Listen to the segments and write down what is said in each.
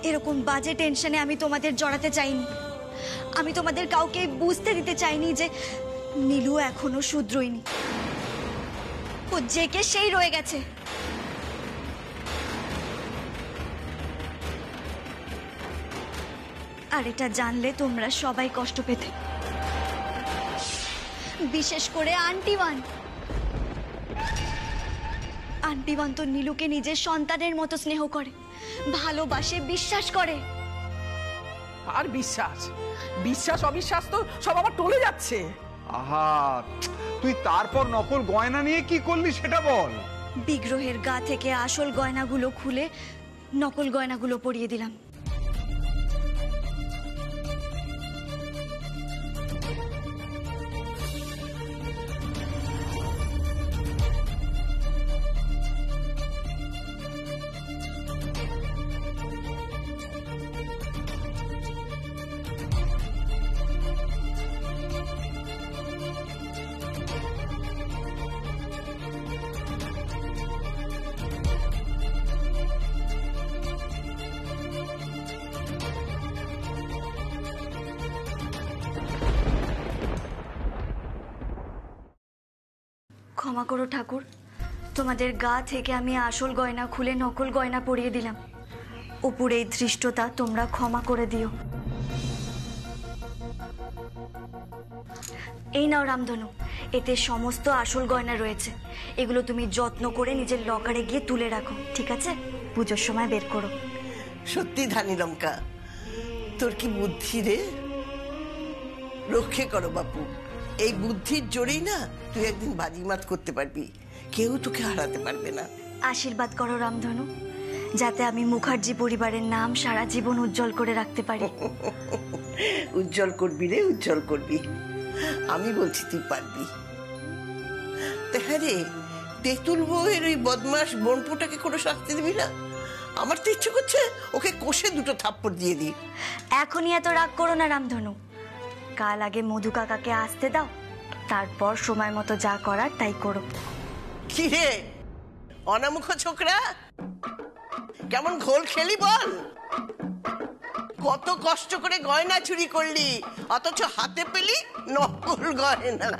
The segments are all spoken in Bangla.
এরকম বাজে টেনশনে আমি তোমাদের জড়াতে চাইনি। আমি তোমাদের কাউকে বুঝতে দিতে চাইনি যে নীলু এখনো শুধরোয়নি, ও জেকে সেই রয়ে গেছে। আর এটা জানলে তোমরা সবাই কষ্ট পেতে, বিশেষ করে আন্টিওয়ান। আন্টিওয়ান তো নীলুকে নিজের সন্তানের মতো স্নেহ করে, ভালোবাসে, বিশ্বাস করে। আর বিশ্বাস বিশ্বাস অবিশ্বাস তো সব আবার টলে যাচ্ছে। আহা, তুই তারপর নকল গয়না নিয়ে কি করলি সেটা বল। বিগ্রহের গা থেকে আসল গয়নাগুলো খুলে নকল গয়নাগুলো পরিয়ে দিলাম। ক্ষমা করো ঠাকুর, তোমাদের গা থেকে আমি আসল গয়না খুলে নকল গয়না পরিয়ে দিলাম। উপরে এই ধৃষ্টতা তোমরা ক্ষমা করে দিও। এই নাও রামধনু, এতে সমস্ত আসল গয়না রয়েছে। এগুলো তুমি যত্ন করে নিজের লকারে গিয়ে তুলে রাখো, ঠিক আছে? পুজোর সময় বের করো। সত্যি ধানি লঙ্কা, তোর কি বুদ্ধি রে! রক্ষে করো বাপু, এই বুদ্ধির জোরেই না তুই একদিন বাজিমাত করতে পারবি, কেউ তোকে হারাতে পারবে না। আশীর্বাদ করো রামধনু, যাতে আমি মুখার্জি পরিবারের নাম সারা জীবন উজ্জ্বল করে রাখতে পারি। উজ্জ্বল করবি রে, উজ্জ্বল করবি। আমি বলছি তুই পারবি। হ্যাঁ রে, তেঁতুল বউয়ের ওই বদমাস বোনপোটাকে কোনো শাস্তি দিবি না? আমার তো ইচ্ছে করছে ওকে কষে দুটো থাপ্পড় দিয়ে দিই। এখনই এত রাগ করো না রামধনু, কাল আগে মধু কাকাকে আসতে দাও, তারপর সময় মতো যা করার তাই করো। কি রে অনামুখ ছোকরা, কেমন ঘোল খেলি বল? কত কষ্ট করে গয়না চুরি করলি, অথচ হাতে পেলি নকল গয়না।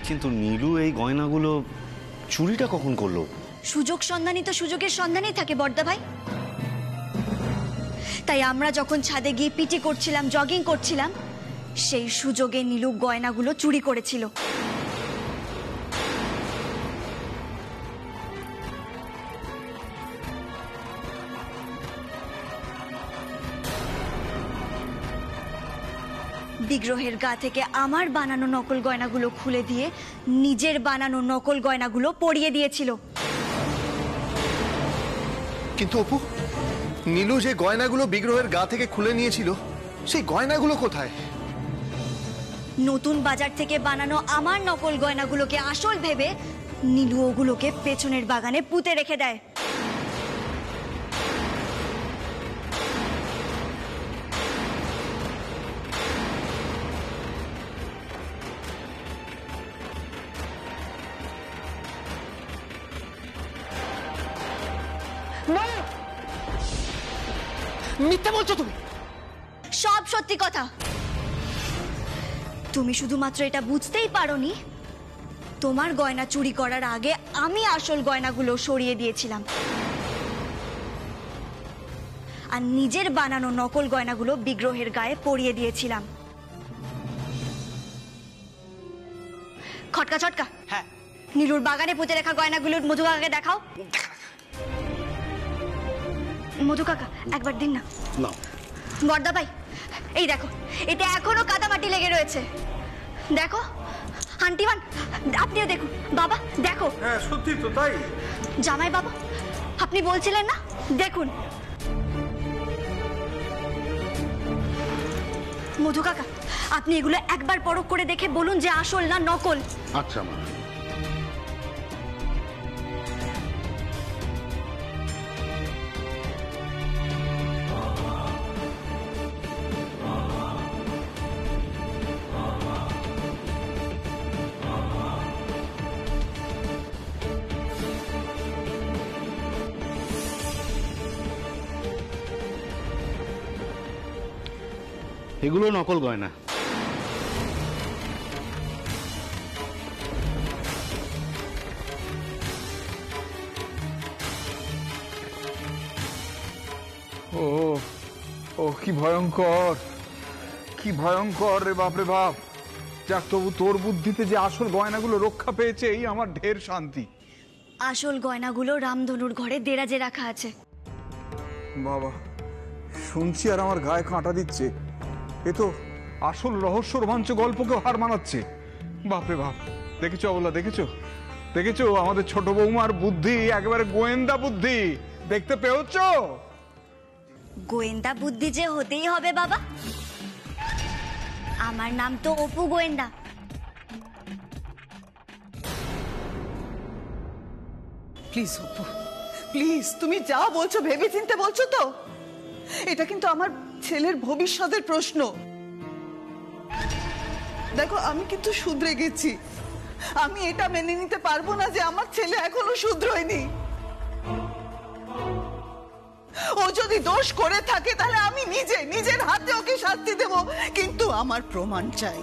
কিন্তু নীলু এই গয়নাগুলো চুরিটা কখন করলো? সুযোগ সন্ধানী তো সুযোগের সন্ধানেই থাকে বড়দা ভাই। তাই আমরা যখন ছাদে গিয়ে পিটি করছিলাম, জগিং করছিলাম, সেই সুযোগে নীলু গয়নাগুলো চুরি করেছিল। বিগ্রহের গা থেকে আমার বানানো নকল গয়নাগুলো খুলে দিয়ে নিজের বানানো নকল গয়নাগুলো পরিয়ে দিয়েছিল। কিন্তু অপু, নীলু যে গয়নাগুলো বিগ্রহের গা থেকে খুলে নিয়েছিল, সেই গয়নাগুলো কোথায়? নতুন বাজার থেকে বানানো আমার নকল গয়নাগুলোকে আসল ভেবে নীলু ওগুলোকে পেছনের বাগানে পুঁতে রেখে দেয়। মিথ্যা বলছো তুমি? সব সত্যি কথা। তুমি শুধুমাত্র এটা বুঝতেই পারোনি, তোমার গয়না চুরি করার আগে আমি আসল গয়নাগুলো সরিয়ে দিয়েছিলাম, আর নিজের বানানো নকল গয়নাগুলো বিগ্রহের গায়ে পরিয়ে দিয়েছিলাম। খটকা ছটকা, হ্যাঁ। নীলুর বাগানে পুঁতে রাখা গয়নাগুলোর মধু কাকাকে দেখাও। মধু কাকা একবার দিন না। বড়দা ভাই, এই দেখো, এতে এখনো কাদামাটি লেগে রয়েছে। দেখো আন্টিমান, আপনিও দেখুন। বাবা দেখো। হ্যাঁ সত্যি তো তাই। জামাই বাবা, আপনি বলছিলেন না, দেখুন। মধু কাকা, আপনি এগুলো একবার পরখ করে দেখে বলুন যে আসল না নকল। আচ্ছা মা। এগুলো নকল গয়না। ও ও কি ভয়ঙ্কর, কি ভয়ঙ্কর রে বাপ রে বাপ। যাক, তবু তোর বুদ্ধিতে যে আসল গয়নাগুলো রক্ষা পেয়েছে, এই আমার ঢের শান্তি। আসল গয়নাগুলো রামধনুর ঘরে দেরাজে রাখা আছে। বাবা, শুনছি আর আমার গায়ে কাঁটা দিচ্ছে। এ তো আসল রহস্য রোমাঞ্চ গল্পকেও হার মানাচ্ছে। বাপরে বাপ, দেখেছো অবলা, দেখেছো দেখেছো আমাদের ছোট বৌমার বুদ্ধি, একেবারে গোয়েন্দা বুদ্ধি। দেখতে পেয়েছো? গোয়েন্দা বুদ্ধি যে হতেই হবে বাবা। আমার নাম তো অপু গোয়েন্দা। প্লিজ অপু, প্লিজ, তুমি যা বলছো ভেবে চিন্তে বলছো তো? এটা কিন্তু আমার ছেলের ভবিষ্যতের প্রশ্ন। দেখো, আমি কিন্তু শুধরে গেছি। আমি এটা মেনে নিতে পারবো না যে আমার ছেলে এখনো শুধরোয়নি। ও যদি দোষ করে থাকে তাহলে আমি নিজের হাতে ওকে শাস্তি দেব, কিন্তু আমার প্রমাণ চাই।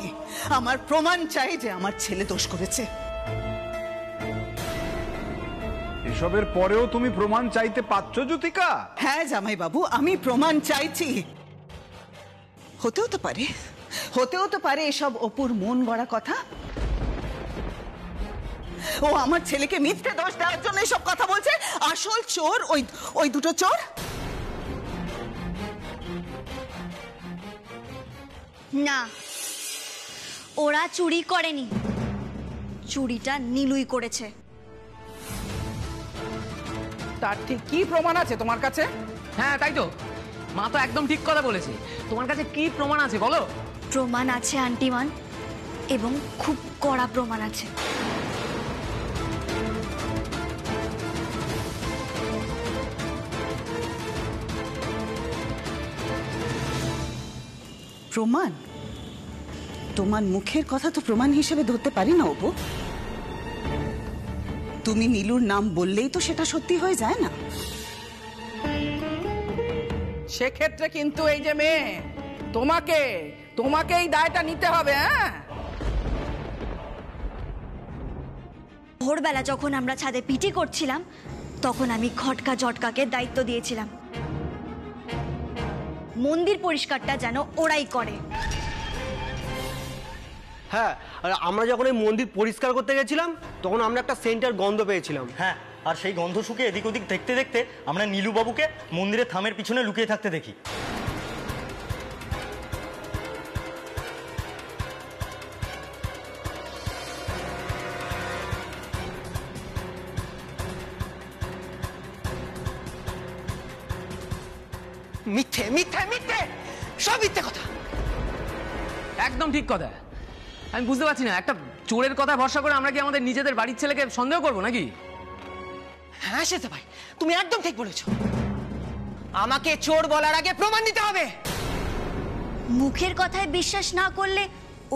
আমার প্রমাণ চাই যে আমার ছেলে দোষ করেছে। এসবের পরেও তুমি প্রমাণ চাইতে পাচ্ছ জ্যোতিকা? হ্যাঁ জামাই বাবু, আমি প্রমাণ চাইছি। হতেও তো পারে এসব অপুর মন গড়া কথা। ও আমার ছেলেকে মিথ্যে দোষ দেওয়ার জন্য এসব কথা বলছে। আসল চোর ওই দুটো চোর। না, ওরা চুরি করেনি, চুরিটা নীলুই করেছে। তার ঠিক কি প্রমাণ আছে তোমার কাছে? হ্যাঁ তাই তো, মা তো একদম ঠিক কথা বলেছে। তোমার কাছে কি প্রমাণ আছে বলো? প্রমাণ আছে আন্টিমান, এবং খুব কড়া প্রমাণ আছে। প্রমাণ? তোমার মুখের কথা তো প্রমাণ হিসেবে ধরতে পারি না অপু। তুমি নীলুর নাম বললেই তো সেটা সত্যি হয়ে যায় না। সেক্ষেত্রে কিন্তু এই যে মেয়ে, তোমাকে এই দায়টা নিতে হবে। হ্যাঁ, ভোরবেলা যখন আমরা ছাদে পিটি করছিলাম, তখন আমি খটকা জটকাকে দায়িত্ব দিয়েছিলাম মন্দির পরিষ্কারটা যেন ওরাই করে। হ্যাঁ, আর আমরা যখন এই মন্দির পরিষ্কার করতে গেছিলাম তখন আমরা একটা সেন্টার গন্ধ পেয়েছিলাম। হ্যাঁ, আর সেই গন্ধ শুকে এদিক ওদিক দেখতে দেখতে আমরা নীলু বাবুকে মন্দিরের থামের পিছনে লুকিয়ে থাকতে দেখি। মিথ্যে মিথ্যে মিথ্যে, সব মিথ্যে কথা। একদম ঠিক কথা। আমি বুঝতে পারছি না, একটা চোরের কথা ভরসা করে আমরা কি আমাদের নিজেদের বাড়ির ছেলেকে সন্দেহ করবো নাকি? হ্যাঁ সেটা ভাই, তুমি একদম ঠিক বলেছো। আমাকে চোর বলার আগে প্রমাণ দিতে হবে। মুখের কথায় বিশ্বাস না করলে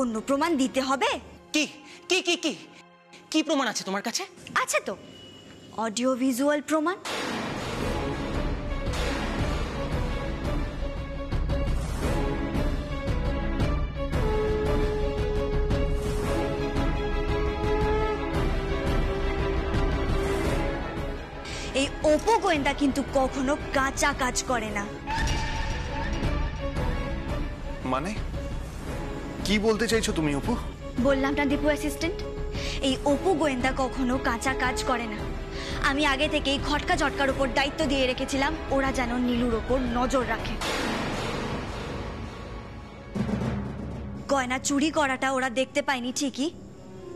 অন্য প্রমাণ দিতে হবে। কি কি কি কি কি প্রমাণ আছে তোমার কাছে? আছে তো, অডিও ভিজুয়াল প্রমাণ। এই অপু গোয়েন্দা কিন্তু কখনো কাঁচা কাজ করে না। মানে কি বলতে চাইছো তুমি অপু? বললাম না দীপু অ্যাসিস্ট্যান্ট, এই অপু গোয়েন্দা কখনো কাঁচা কাজ করে না। আমি আগে থেকেই খটকা ঝটকার উপর দায়িত্ব দিয়ে রেখেছিলাম, ওরা যেন নীলুর ওপর নজর রাখে। গয়না চুরি করাটা ওরা দেখতে পায়নি ঠিকই,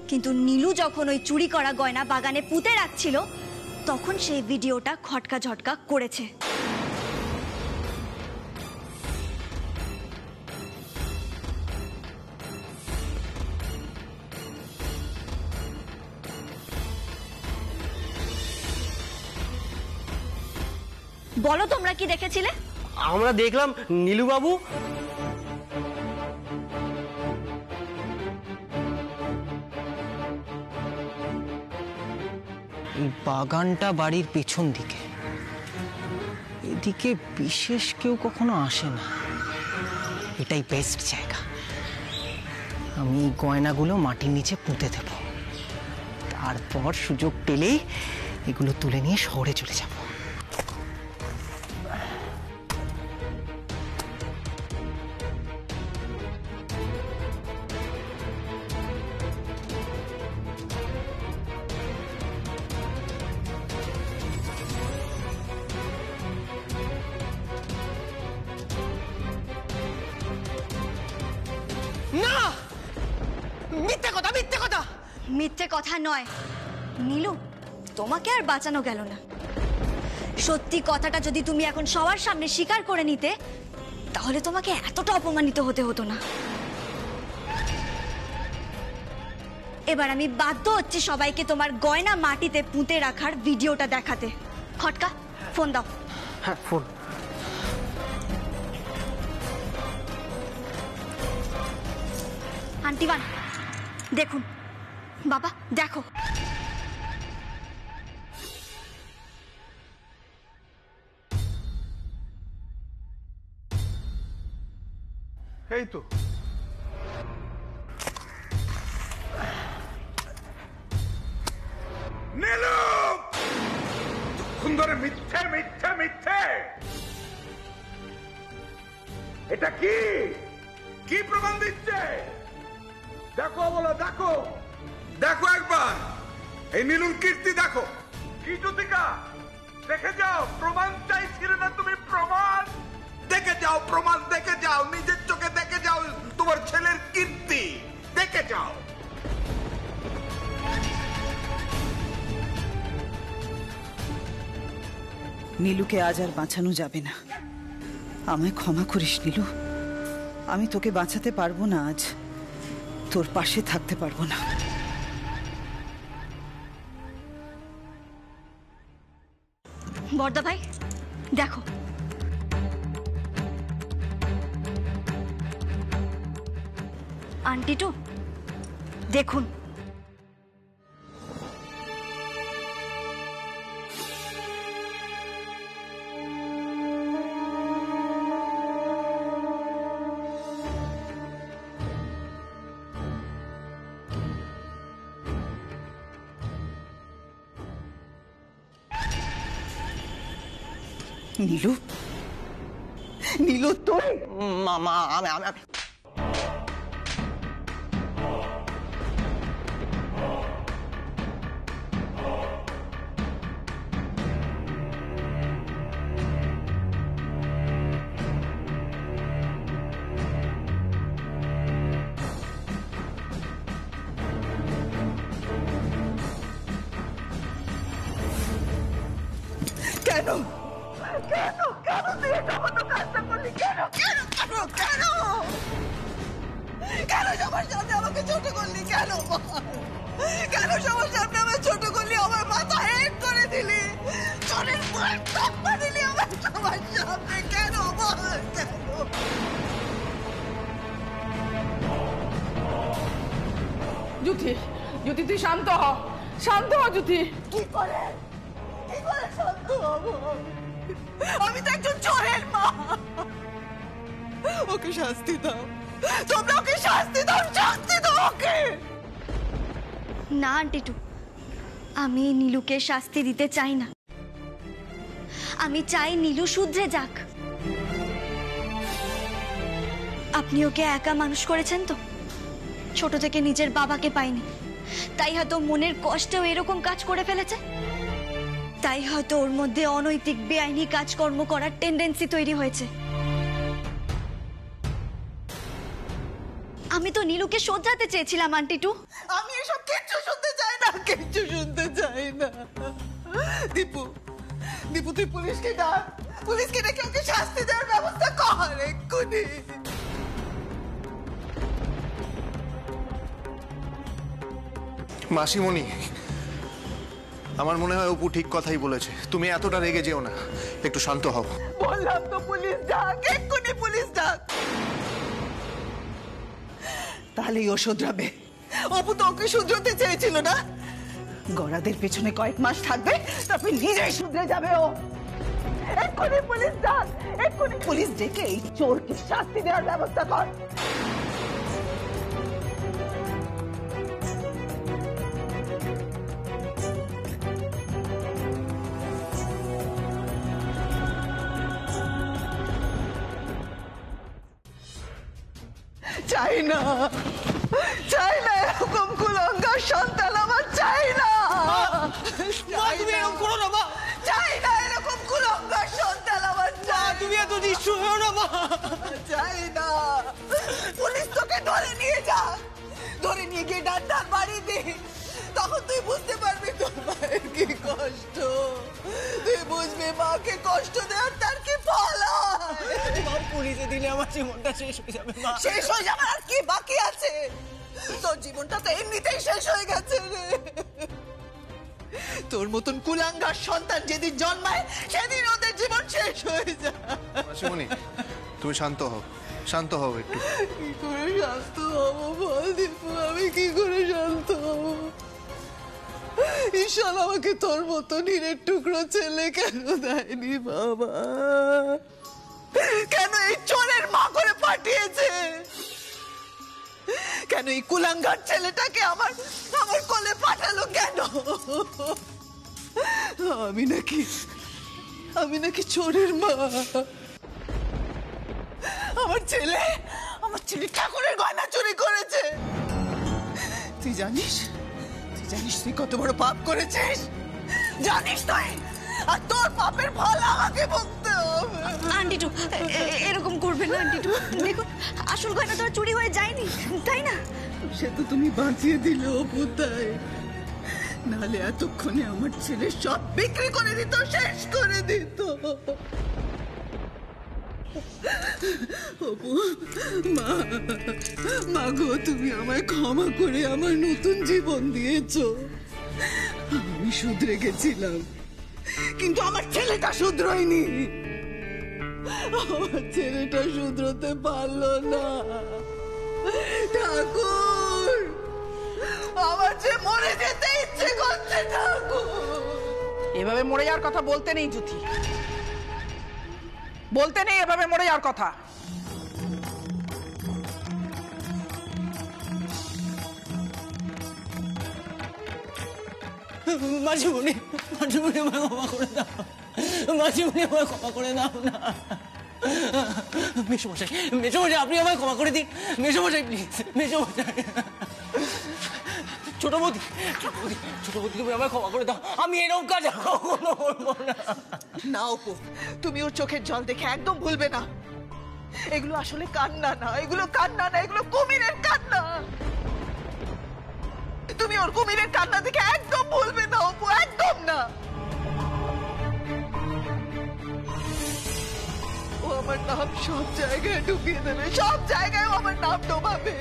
কিন্তু নীলু যখন ওই চুরি করা গয়না বাগানে পুঁতে রাখছিল, তখন সেই ভিডিওটা খটকা ঝটকা করেছে। বলো তোমরা কি দেখেছিলে? আমরা দেখলাম নীলু বাবু বাগানটা বাড়ির পেছন দিকে, এদিকে বিশেষ কেউ কখনো আসে না। এটাই বেস্ট জায়গা। আমি এই গয়নাগুলো মাটির নিচে পুঁতে দেব, তারপর সুযোগ পেলেই এগুলো তুলে নিয়ে শহরে চলে যাব। না, মিথ্যে কথা, মিথ্যে কথা। মিথ্যে কথা নয় নীলু, তোমাকে আর বাঁচানো গেল না। সত্যি কথাটা যদি তুমি এখন সবার সামনে স্বীকার করে নিতে, তাহলে তোমাকে এতটা অপমানিত হতে হতো না। এবার আমি বাধ্য হচ্ছি সবাইকে তোমার গয়না মাটিতে পুঁতে রাখার ভিডিওটা দেখাতে। খটকা, ফোন দাও। হ্যাঁ, ফোন। আন্টিবান, দেখুন। বাবা দেখো। এই তো নীলু, ধরে মিথ্যে মিথ্যে মিথ্যে। এটা কি কি প্রমাণ দিচ্ছে? দেখো বলো, দেখো দেখো একবার এই নীলুর কীর্তি দেখো। কি জ্যোতিকা, দেখে যাও। প্রমাণ চাইছিলে না তুমি? প্রমাণ দেখে যাও, প্রমাণ দেখে যাও, নিজের চোখে দেখে যাও তোমার ছেলের কীর্তি দেখে যাও। নীলুকে আজ আর বাঁচানো যাবে না। আমায় ক্ষমা করিস নীলু, আমি তোকে বাঁচাতে পারবো না, আজ তোর পাশে থাকতে পারবো না। বর্দা ভাই দেখো, আন্টি টু দেখুন। নীলু, নীলু তোর মামা, আমি কেন কেন কেন তুই এটা মতো কাজটা করলি? কেন কেন কেন কেন কেন সবার সামনে আমাকে ছোট করলি? কেন কেন সবার সামনে আমাকে ছোট করলি? আমার মাথা হেড করে দিলি, চোরের মুখে টপ্পা দিলি আমার সবার সামনে। কেন বল কেন? জ্যোতি, জ্যোতি তুই শান্ত হ, শান্ত হ জ্যোতি। কি করে শান্ত হবো? আমি তো একজন চোরের মা। ওকে শাস্তি দাও, তোমরা ওকে শাস্তি দাও, শাস্তি দাও ওকে। না আন্টি টু, আমি নীলুকে শাস্তি দিতে চাই না। আমি চাই নীলু শুধরে যাক। আপনি ওকে একা মানুষ করেছেন তো, ছোট থেকে নিজের বাবাকে পাইনি, তাই হয়তো মনের কষ্টেও এরকম কাজ করে ফেলেছে। তাই হয়তো ওর মধ্যে অনৈতিক বেআইনি কাজকর্ম করার টেন্ডেন্সি তৈরি হয়েছে। আমি তো নীলুকে শোধরাতে চেয়েছিলাম আন্টি টু। আমি এসব কিচ্ছু শুনতে চাই না, কিচ্ছু শুনতে চাই না। দীপু, দীপু তুই পুলিশকে ডাক, পুলিশকে ডেকে ওকে শাস্তি দেওয়ার ব্যবস্থা কর এক্ষুনি। মাসিমণি, আমার মনে হয় অপু ঠিক কথাই বলেছে। তুমি এতটা রেগে যেও না, একটু শান্ত হও। বললাম তো পুলিশ ডাক, এক্ষুনি পুলিশ ডাক। তাহলেই ও শুধরাবে। অপু তো ওকে শুধরাতে চেয়েছিল না? গড়াদের পেছনে কয়েক মাস থাকবে, তারপর নিজেই শুধরে যাবে ও। এক্ষুনি পুলিশ ডাক, এক্ষুনি পুলিশ ডেকে এই চোরকে শাস্তি দেওয়ার ব্যবস্থা কর। চাই না, চাই না এরকম কুলাঙ্গার সন্তান আমার, চাই না। তুমি এরকম করো না মা, চাই না এরকম কুলাঙ্গার সন্তান আমার, তুমি এত নিষ্ঠুর হও না মা। চাই না। পুলিশ তোকে ধরে নিয়ে যা, ধরে নিয়ে গিয়ে ডাক্তার বাড়ি দে, তখন তুই বুঝতে পারবি তোর মায়ের কি কষ্ট, তুই বুঝবি মাকে কষ্ট দেওয়ার তার কি ফল। পুলিশে দিলে আমার জীবনটা শেষ হয়ে যাবে মা। শেষ হয়ে যাবে আর কি বাকি আছে? তোর জীবনটা তো এমনিতেই শেষ হয়ে গেছে রে। তোর মতন কুলাঙ্গার সন্তান যেদিন জন্মায় সেদিন ওদের জীবন শেষ হয়ে যায়। মাসিমণি তুমি শান্ত হও, শান্ত হও একটু। কি করে শান্ত হবো বল দীপু, আমি কি করে শান্ত হবো? ঈশ্বর আমাকে তোর মতন হীরের টুকরো ছেলে কেন দেয়নি বাবা? কেন এই চোরের মা করে পাঠিয়েছে? কেন এই কুলাঙ্গার ছেলেটাকে আমার কোলে পাঠালো কেন? আমি নাকি চোরের মা? আমার ছেলে ঠাকুরের গয়না চুরি করেছে। তুই জানিস তুই কত বড় পাপ করেছিস? জানিস তুই? আর তোর পাপের ফল আমাকে ভুগতে হবে। আন্টিটু এরকম করবেন না আন্টিটু, দেখুন আসল গয়না তো আর চুরি হয়ে যায়নি, তাই না? সে তো তুমি বাঁচিয়ে দিলে অপু, তাই নাহলে এতক্ষণে আমার ছেলে সব বিক্রি করে দিত, শেষ করে দিত। অপু, মা গো, তুমি আমায় ক্ষমা করে আমার নতুন জীবন দিয়েছো। আমি শুধরে গেছিলাম, কিন্তু আমার ছেলেটা শুধরোয়নি। আমার ছেলেটা শুধরোতে পারলো না। ঠাকুর, আমার যে মরে যেতে ইচ্ছে করছে ঠাকুর। এভাবে মরে যাওয়ার কথা বলতে নেই জুথি, বলতে নেই এভাবে মরে যাওয়ার কথা। মাসিমণি আমায় ক্ষমা করে দাও, মাসিমণি আমায় ক্ষমা করে দাও না। মেসোমশাই আপনি আমায় ক্ষমা করে দিন, মেসোমশাই প্লিজ, মেসোমশাই। ছোট বৌদি তুমি আমায় ক্ষমা করে দাও, আমি এরকম কাজ কখনো করবো না। না অপু, তুমি ওর চোখের জল দেখে একদম ভুলবে না। এগুলো আসলে কান্না না, এগুলো কুমিরের কান্না। তুমি ওর কুমিরের কান্না দেখে একদম ভুলবে না অপু, একদম না। ও আমার নাম সব জায়গায় ডুবিয়ে দেবে, সব জায়গায় আমার নাম ডোবাবে।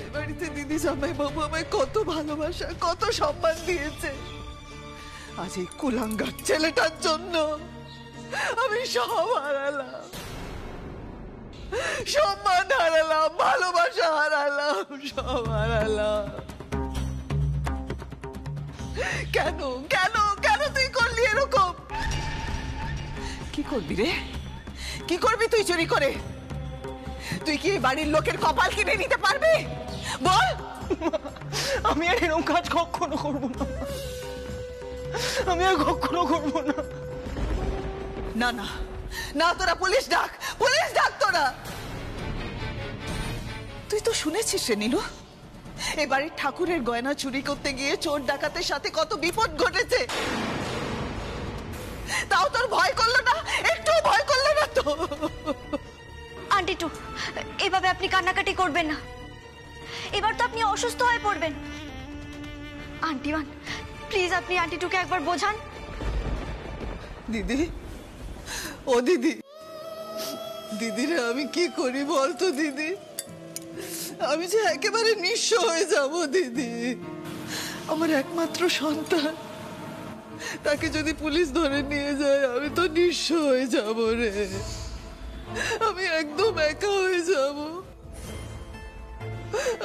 এ বাড়িতে দিদি জামাই বাবু আমায় কত ভালোবাসা, কত সম্মান দিয়েছে। আজ এই কুলাঙ্গার ছেলেটার জন্য আমি সব হারালাম, সম্মান হারালাম, ভালোবাসা হারালাম, সব হারালাম। কেন কেন কেন তুই করলি এরকম? কি করবি রে? কি করবি তুই চুরি করে? তুই কি বাড়ির লোকের কপাল কিনে নিতে পারবি? বল। আমি আর এরকম কাজ কখনো করবো না, আমি আর কখনো করবো না। না না না, তোরা পুলিশ ডাক তোরা। তুই তো শুনেছিস রে নীলু, এ বাড়ির ঠাকুরের গয়না চুরি করতে গিয়ে চোর ডাকাতের সাথে কত বিপদ ঘটেছে। তাও তোর ভয় করলো না? একটু ভয় করলো না তো? আন্টিটু এভাবে আপনি কান্নাকাটি করবেন না, এবার তো আপনি অসুস্থ হয়ে পড়বেন। আন্টিমান প্লিজ আপনি আন্টিটুকে একবার বোঝান। দিদি, ও দিদি, দিদিরে আমি কি করি বলতো দিদি? আমি যে একেবারে নিঃস্ব হয়ে যাব দিদি। আমার একমাত্র সন্তান, তাকে যদি পুলিশ ধরে নিয়ে যায় আমি তো নিঃস্ব হয়ে যাব রে। আমি একদম একা হয়ে যাব।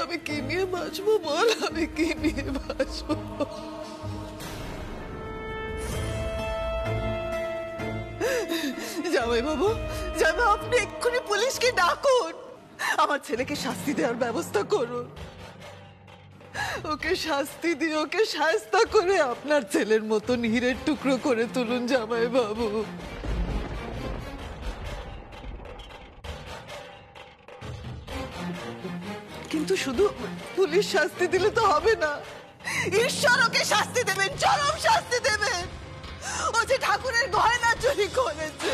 আমি কি নিয়ে বাঁচবো বল, আমি কি নিয়ে বাঁচবো? জামাই বাবু আপনি এক্ষুনি পুলিশকে ডাকুন, আমার ছেলেকে শাস্তি দেওয়ার ব্যবস্থা করুন। ওকে শাস্তি দিয়ে ওকে শাস্তা করে আপনার ছেলের মতন হীরের টুকরো করে তুলুন জামাই বাবু। কিন্তু শুধু পুলিশ শাস্তি দিলে তো হবে না, ঈশ্বর ওকে শাস্তি দেবেন, চরম শাস্তি দেবেন। ও যে ঠাকুরের গয়না চুরি করেছে।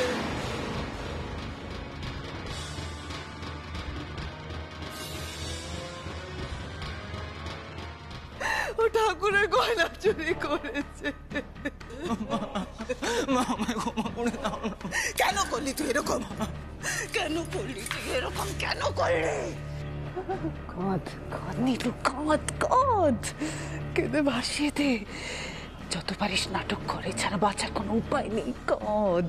ও ঠাকুরের গয়না চুরি করেছে। কেন করলি তুই এরকম? কেন করলি তুই এরকম? কেন করলি? কাঁদ কাঁদ নীলু, কাঁদ কাঁদ, কেঁদে ভাসিয়ে দে। যত পারিস নাটক করে, ছাড়া বাঁচার কোনো উপায় নেই। কাঁদ।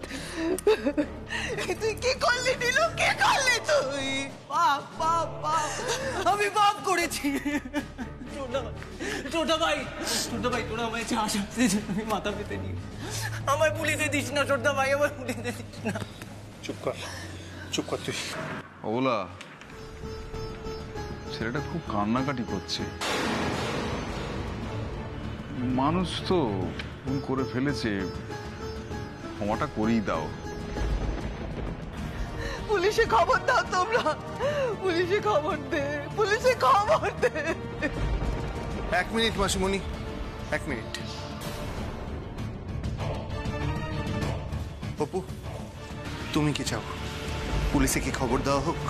তুই কি করলি নীলু? কি করলি তুই? বাপ বাপ বাপ, আমি বাপ করেছি। ছোটা ভাই তোরা আমায় চা শাস্তি দে, আমি মাথা পেতে নি। আমায় পুলিশে দিস না ছোটা ভাই, আমায় পুলিশে দিস না। চুপ কর তুই। ওলা, ছেলেটা খুব কান্নাকাটি করছে। মানুষ তো ভুল করে ফেলেছে, ক্ষমাটা করেই দাও। পুলিশে খবর দাও তোমরা, পুলিশে খবর দে। 1 মিনিট মাসিমণি, 1 মিনিট। অপু, তুমি কি চাও পুলিশে কি খবর দেওয়া হোক?